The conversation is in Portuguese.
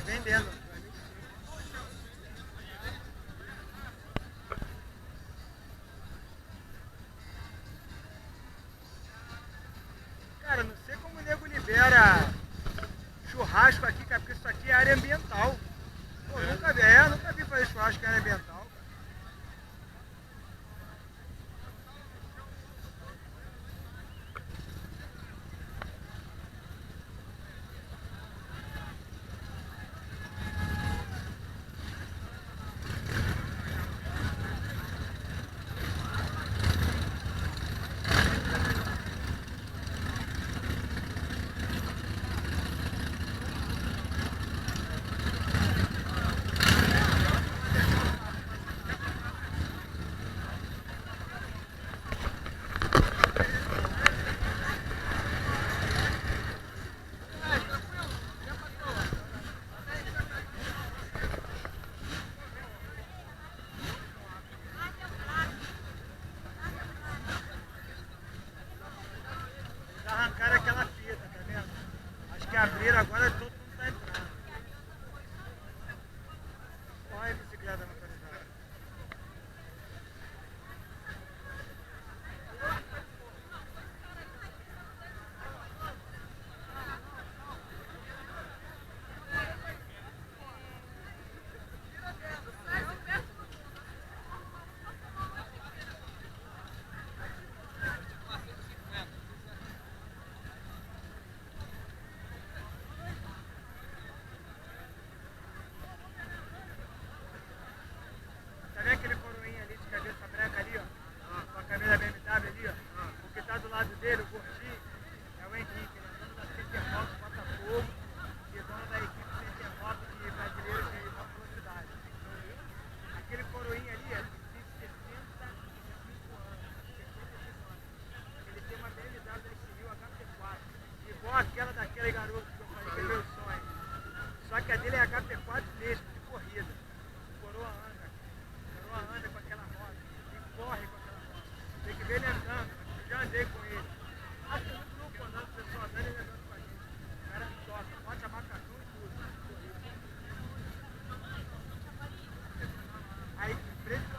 vendendo. Cara, não sei como o nego libera churrasco aqui, cara, porque isso aqui é área ambiental. Pô, nunca vi fazer churrasco em área ambiental. Arrancaram aquela fita, tá vendo? Acho que abriram agora, todo mundo tá entrando. Olha a bicicleta motorizada. Tá vendo aquele coroinha ali de cabeça branca ali, ó? Com a camisa BMW ali, ó? O que tá do lado dele, o gordinho, é o Henrique, ele é dono da Center Moto Botafogo e dono da equipe Center Moto de brasileiros de alta velocidade. Aquele coroinha ali, tem 65 anos, 65 anos. Ele tem uma BMW X1000 HP4, igual aquela daquele garoto que eu falei que é meu sonho. Só que a dele é HP4 mesmo, de corrida. O coroa anda com aquela moto e corre com aquela moto. Tem que ver ele andando, eu já andei com ele. Acho que no grupo andando, o pessoal andando e ele andando com a gente. O cara toca, pode chamar cartão e tudo. Aí, preto